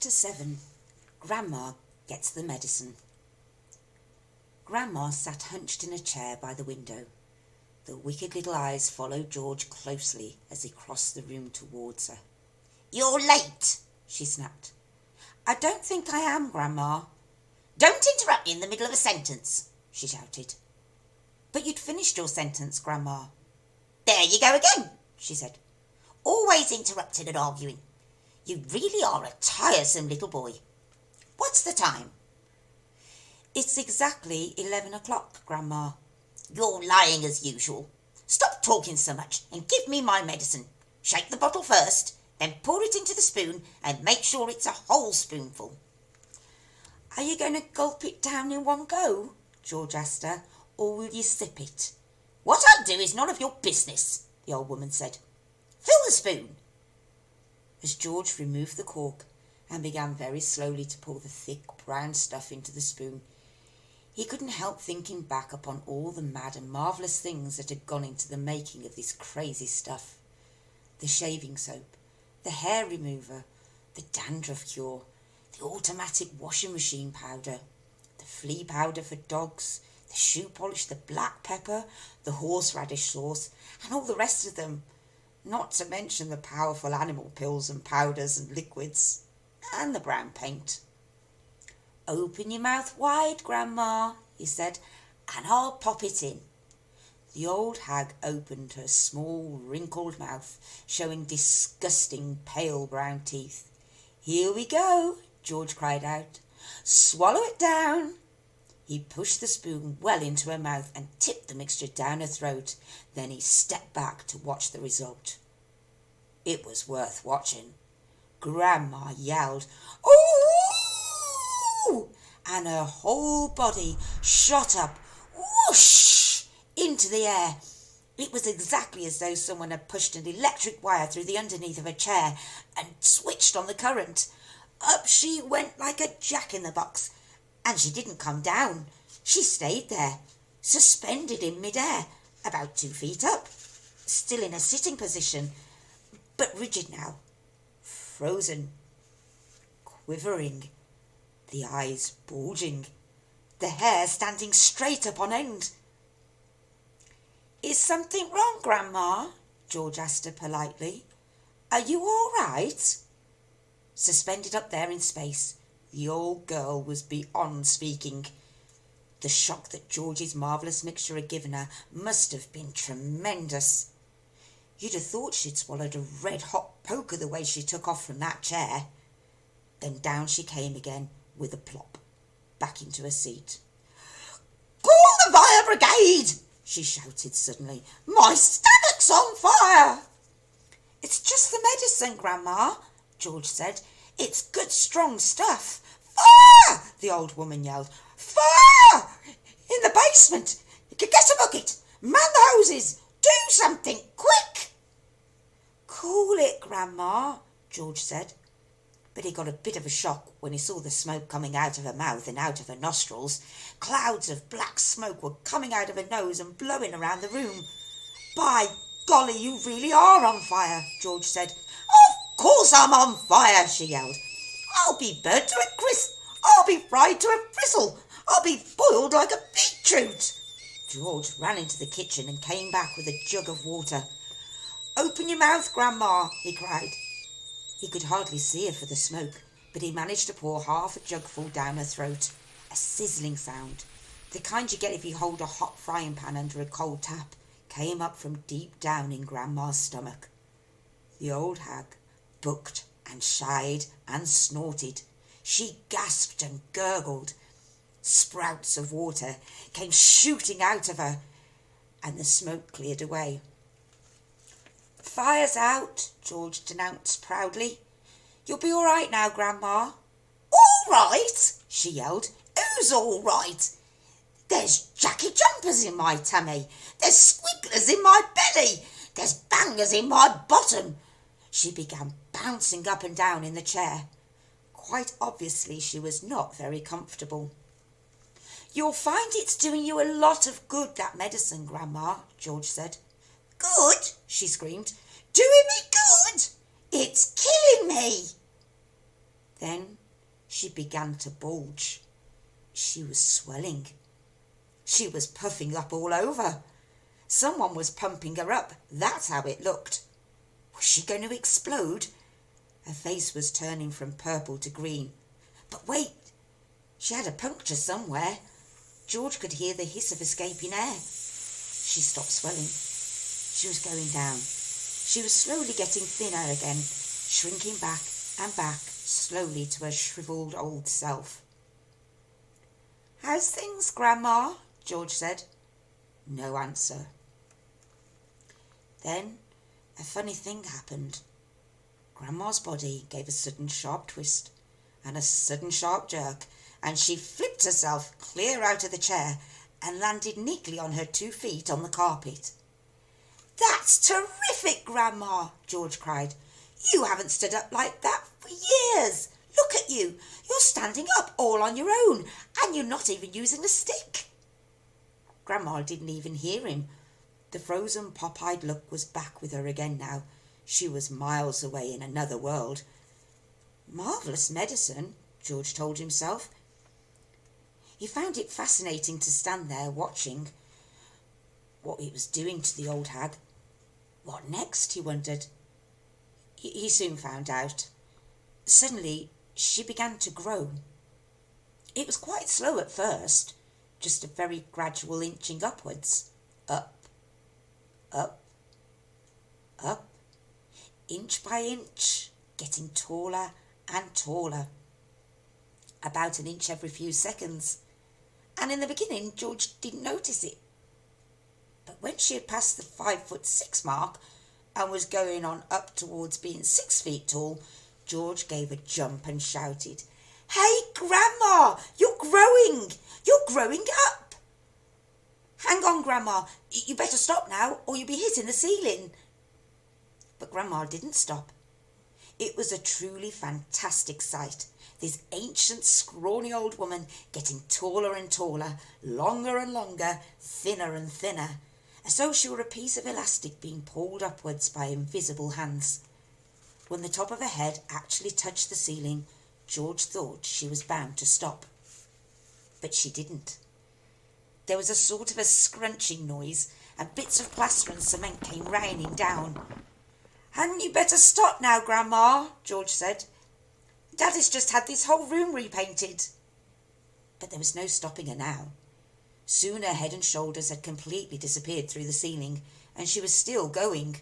Chapter 7. Grandma Gets the Medicine. Grandma sat hunched in a chair by the window. The wicked little eyes followed George closely as he crossed the room towards her. "You're late," she snapped. "I don't think I am, Grandma." "Don't interrupt me in the middle of a sentence," she shouted. "But you'd finished your sentence, Grandma." "There you go again," she said. "Always interrupting and arguing. You really are a tiresome little boy. What's the time?" "It's exactly 11 o'clock, Grandma." "You're lying as usual. Stop talking so much and give me my medicine. Shake the bottle first, then pour it into the spoon and make sure it's a whole spoonful." "Are you going to gulp it down in one go?" George asked her, "or will you sip it?" "What I do is none of your business," the old woman said. "Fill the spoon." As George removed the cork and began very slowly to pour the thick brown stuff into the spoon, he couldn't help thinking back upon all the mad and marvellous things that had gone into the making of this crazy stuff. The shaving soap, the hair remover, the dandruff cure, the automatic washing machine powder, the flea powder for dogs, the shoe polish, the black pepper, the horseradish sauce, and all the rest of them, not to mention the powerful animal pills and powders and liquids, and the brown paint. "Open your mouth wide, Grandma," he said, "and I'll pop it in." The old hag opened her small, wrinkled mouth, showing disgusting, pale brown teeth. "Here we go," George cried out. "Swallow it down." He pushed the spoon well into her mouth and tipped the mixture down her throat. Then he stepped back to watch the result. It was worth watching. Grandma yelled, "Ooh!" and her whole body shot up, whoosh, into the air. It was exactly as though someone had pushed an electric wire through the underneath of a chair and switched on the current. Up she went like a jack-in-the-box, and she didn't come down. She stayed there, suspended in mid-air, about 2 feet up, still in a sitting position, but rigid now, frozen, quivering, the eyes bulging, the hair standing straight up on end. "Is something wrong, Grandma?" George asked her politely. "Are you all right?" Suspended up there in space, the old girl was beyond speaking. The shock that George's marvellous mixture had given her must have been tremendous. You'd have thought she'd swallowed a red-hot poker the way she took off from that chair. Then down she came again with a plop, back into her seat. "Call the fire brigade!" she shouted suddenly. "My stomach's on fire!" "It's just the medicine, Grandma," George said. "It's good, strong stuff." "Fire!" the old woman yelled. "Fire! In the basement! Get a bucket! Man the hoses! Do something, quick!" "Cool it, Grandma," George said. But he got a bit of a shock when he saw the smoke coming out of her mouth and out of her nostrils. Clouds of black smoke were coming out of her nose and blowing around the room. "By golly, you really are on fire," George said. "Of course I'm on fire," she yelled. "I'll be burnt to a crisp. I'll be fried to a frizzle. I'll be boiled like a beetroot." George ran into the kitchen and came back with a jug of water. "Open your mouth, Grandma," he cried. He could hardly see her for the smoke, but he managed to pour half a jugful down her throat. A sizzling sound, the kind you get if you hold a hot frying pan under a cold tap, came up from deep down in Grandma's stomach. The old hag bucked and shied and snorted. She gasped and gurgled. Sprouts of water came shooting out of her, and the smoke cleared away. "Fire's out," George denounced proudly. "You'll be all right now, Grandma." "All right?" she yelled. "Who's all right? There's jacket jumpers in my tummy. There's squigglers in my belly. There's bangers in my bottom." She began bouncing up and down in the chair. Quite obviously she was not very comfortable. "You'll find it's doing you a lot of good, that medicine, Grandma," George said. "Good?" she screamed. "Doing me good? It's killing me." Then She began to bulge. She was swelling. She was puffing up all over. Someone was pumping her up. That's how it looked. Was she going to explode? Her face was turning from purple to green. But wait, she had a puncture somewhere. George could hear the hiss of escaping air. She stopped swelling. She was going down. She was slowly getting thinner again, shrinking back and back, slowly to her shriveled old self. "How's things, Grandma?" George said. No answer. Then a funny thing happened. Grandma's body gave a sudden sharp twist and a sudden sharp jerk, and she flipped herself clear out of the chair and landed neatly on her 2 feet on the carpet. "That's terrific, Grandma!" George cried. "You haven't stood up like that for years. Look at you. You're standing up all on your own, and you're not even using a stick." Grandma didn't even hear him. The frozen pop-eyed look was back with her again now. She was miles away in another world. Marvellous medicine, George told himself. He found it fascinating to stand there watching what it was doing to the old hag. What next, he wondered. He soon found out. Suddenly, she began to grow. It was quite slow at first, just a very gradual inching upwards. Up, up, up, inch by inch, getting taller and taller. About an inch every few seconds. And in the beginning, George didn't notice it. But when she had passed the 5'6" mark and was going on up towards being 6 feet tall, George gave a jump and shouted, "Hey, Grandma, you're growing! You're growing up!" "Hang on, Grandma, you better stop now or you'll be hitting the ceiling." But Grandma didn't stop. It was a truly fantastic sight. This ancient, scrawny old woman getting taller and taller, longer and longer, thinner and thinner, as though she were a piece of elastic being pulled upwards by invisible hands. When the top of her head actually touched the ceiling, George thought she was bound to stop. But she didn't. There was a sort of a scrunching noise, and bits of plaster and cement came raining down. "Hadn't you better stop now, Grandma?" George said. "Daddy's just had this whole room repainted." But there was no stopping her now. Soon her head and shoulders had completely disappeared through the ceiling, and she was still going.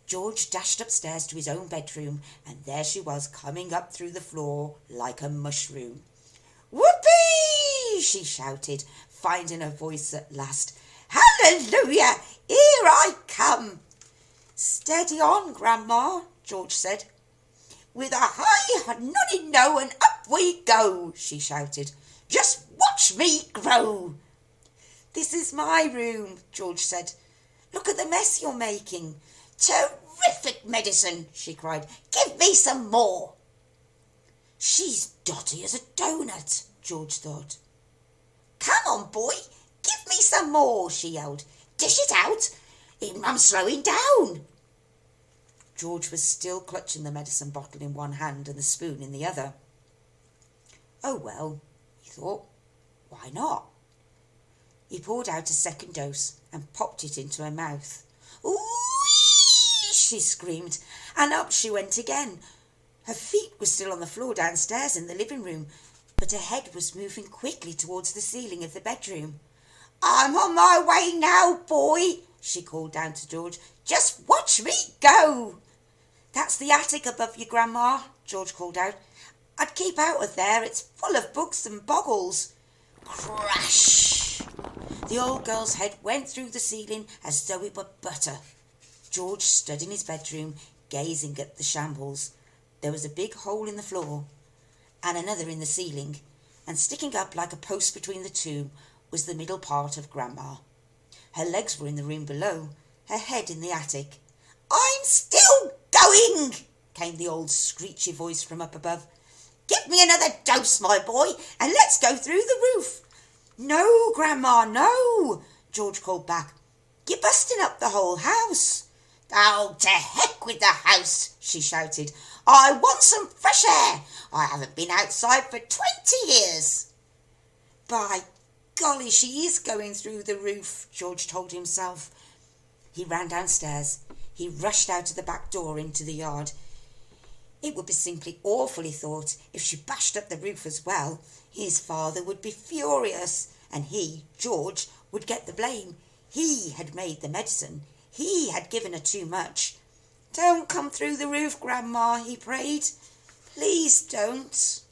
George dashed upstairs to his own bedroom, and there she was, coming up through the floor like a mushroom. "Whoopee!" she shouted, finding her voice at last. "Hallelujah! Here I come!" "Steady on, Grandma," George said. "With a high noddy no and up we go," she shouted. "Just watch me grow." "This is my room," George said. "Look at the mess you're making." "Terrific medicine," she cried. "Give me some more." "She's dotty as a donut," George thought. "Come on, boy, give me some more," she yelled. "Dish it out. I'm slowing down." George was still clutching the medicine bottle in one hand and the spoon in the other. Oh well, he thought, why not? He poured out a second dose and popped it into her mouth. "Ooh!" she screamed, and up she went again. Her feet were still on the floor downstairs in the living room, but her head was moving quickly towards the ceiling of the bedroom. "I'm on my way now, boy," she called down to George. "Just watch me go." "That's the attic above you, Grandma," George called out. "I'd keep out of there. It's full of bugs and boggles." Crash! The old girl's head went through the ceiling as though it were butter. George stood in his bedroom, gazing at the shambles. There was a big hole in the floor, and another in the ceiling, and sticking up like a post between the two was the middle part of Grandma. Her legs were in the room below, her head in the attic. "I'm still going," came the old screechy voice from up above. "Give me another dose, my boy, and let's go through the roof." "No, Grandma, no," George called back. "You're busting up the whole house. Oh, to heck with the house, she shouted. I want some fresh air. I haven't been outside for 20 years. By golly, she is going through the roof, George told himself. He ran downstairs. He rushed out of the back door into the yard. It would be simply awful, he thought, if she bashed up the roof as well. His father would be furious, and he, George, would get the blame. He had made the medicine. He had given her too much. Don't come through the roof, Grandma, he prayed. Please don't.